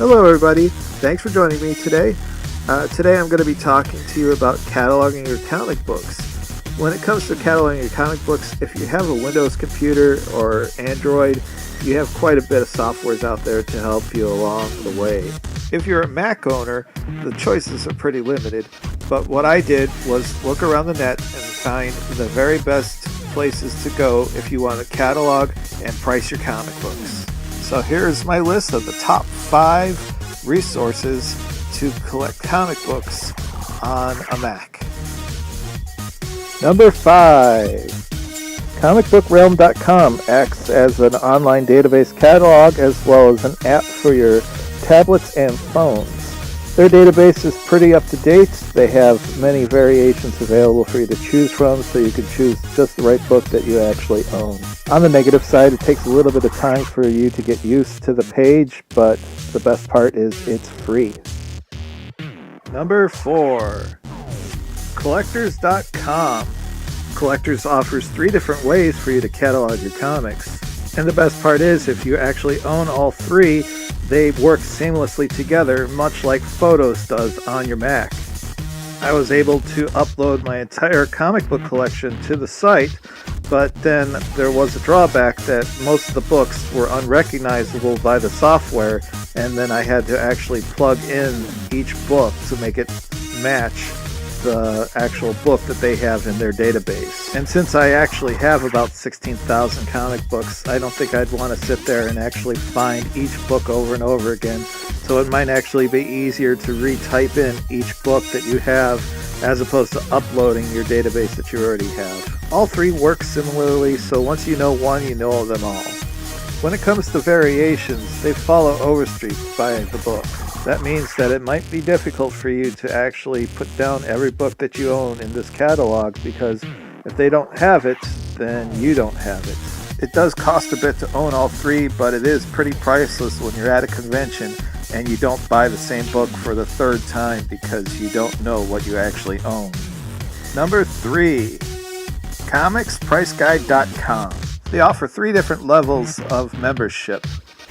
Hello everybody, thanks for joining me today. Today I'm going to be talking to you about cataloging your comic books. When it comes to cataloging your comic books, if you have a Windows computer or Android, you have quite a bit of softwares out there to help you along the way. If you're a Mac owner, the choices are pretty limited, but what I did was look around the net and find the very best places to go if you want to catalog and price your comic books. So here's my list of the top 5 resources to collect comic books on a Mac. Number 5. Comicbookcom acts as an online database catalog as well as an app for your tablets and phones. Their database is pretty up to date. They have many variations available for you to choose from, so you can choose just the right book that you actually own. On the negative side, it takes a little bit of time for you to get used to the page, but the best part is it's free. Number 4. Collectors.com. Collectors offers 3 different ways for you to catalog your comics. And the best part is, if you actually own all 3, they work seamlessly together, much like Photos does on your Mac. I was able to upload my entire comic book collection to the site, but then there was a drawback that most of the books were unrecognizable by the software, and then I had to actually plug in each book to make it match the actual book that they have in their database. And since I actually have about 16,000 comic books, I don't think I'd want to sit there and actually find each book over and over again. So it might actually be easier to retype in each book that you have as opposed to uploading your database that you already have. All 3 work similarly, so once you know one, you know them all. When it comes to variations, they follow Overstreet by the book. That means that it might be difficult for you to actually put down every book that you own in this catalog, because if they don't have it, then you don't have it. It does cost a bit to own all 3, but it is pretty priceless when you're at a convention and you don't buy the same book for the 3rd time because you don't know what you actually own. Number 3. Comicspriceguide.com. They offer 3 different levels of membership.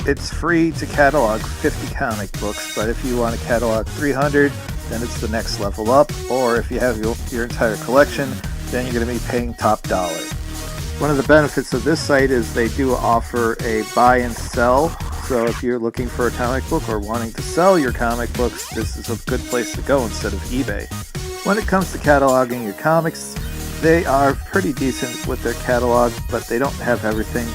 It's free to catalog 50 comic books, but if you want to catalog 300, then it's the next level up, or if you have your entire collection, then you're going to be paying top dollar. One of the benefits of this site is they do offer a buy and sell, so if you're looking for a comic book or wanting to sell your comic books, this is a good place to go instead of eBay. When it comes to cataloging your comics, they are pretty decent with their catalog, but they don't have everything.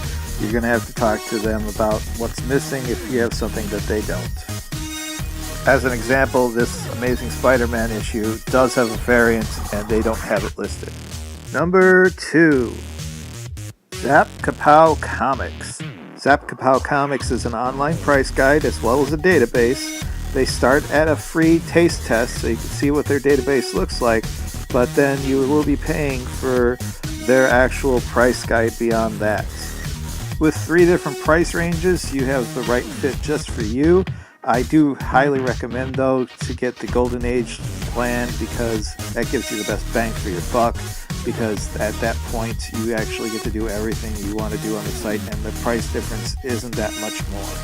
You're going to have to talk to them about what's missing if you have something that they don't. As an example, this Amazing Spider-Man issue does have a variant and they don't have it listed. Number 2. Kapow Comics. Kapow Comics is an online price guide as well as a database. They start at a free taste test so you can see what their database looks like, but then you will be paying for their actual price guide beyond that. With 3 different price ranges, you have the right fit just for you. I do highly recommend, though, to get the Golden Age plan because that gives you the best bang for your buck, because at that point you actually get to do everything you want to do on the site and the price difference isn't that much more.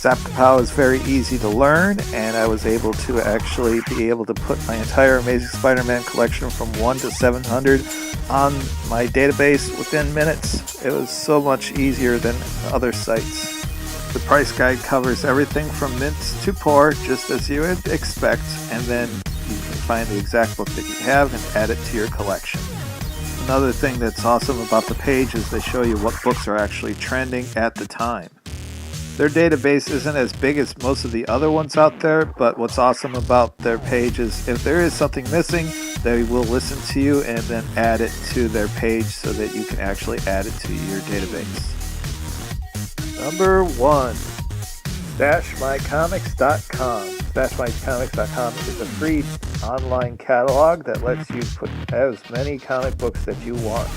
Kapow is very easy to learn, and I was able to actually be able to put my entire Amazing Spider-Man collection from 1 to 700 on my database within minutes. It was so much easier than other sites. The price guide covers everything from mint to poor, just as you would expect, and then you can find the exact book that you have and add it to your collection. Another thing that's awesome about the page is they show you what books are actually trending at the time. Their database isn't as big as most of the other ones out there, but what's awesome about their page is if there is something missing, they will listen to you and then add it to their page so that you can actually add it to your database. Number 1. StashMyComics.com. StashMyComics.com is a free online catalog that lets you put as many comic books that you want.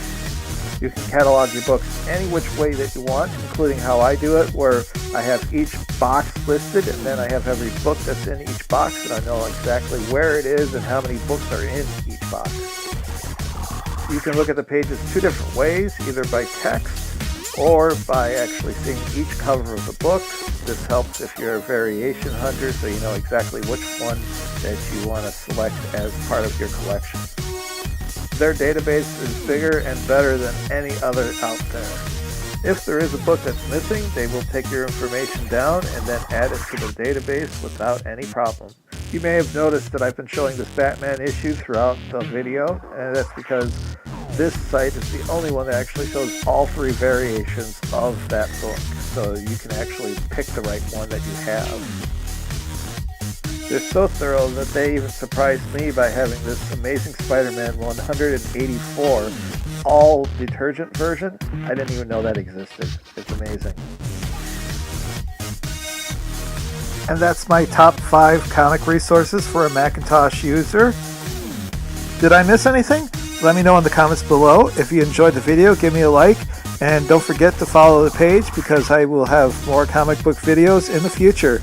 You can catalog your books any which way that you want, including how I do it, where I have each box listed and then I have every book that's in each box and I know exactly where it is and how many books are in each box. You can look at the pages 2 different ways, either by text or by actually seeing each cover of the book. This helps if you're a variation hunter, so you know exactly which one that you want to select as part of your collection. Their database is bigger and better than any other out there. If there is a book that's missing, they will take your information down and then add it to the database without any problem. You may have noticed that I've been showing this Batman issue throughout the video, and that's because this site is the only one that actually shows all 3 variations of that book, so you can actually pick the right one that you have. They're so thorough that they even surprised me by having this Amazing Spider-Man 184 all detergent version. I didn't even know that existed. It's amazing. And that's my top 5 comic resources for a Macintosh user. Did I miss anything? Let me know in the comments below. If you enjoyed the video, give me a like, and don't forget to follow the page because I will have more comic book videos in the future.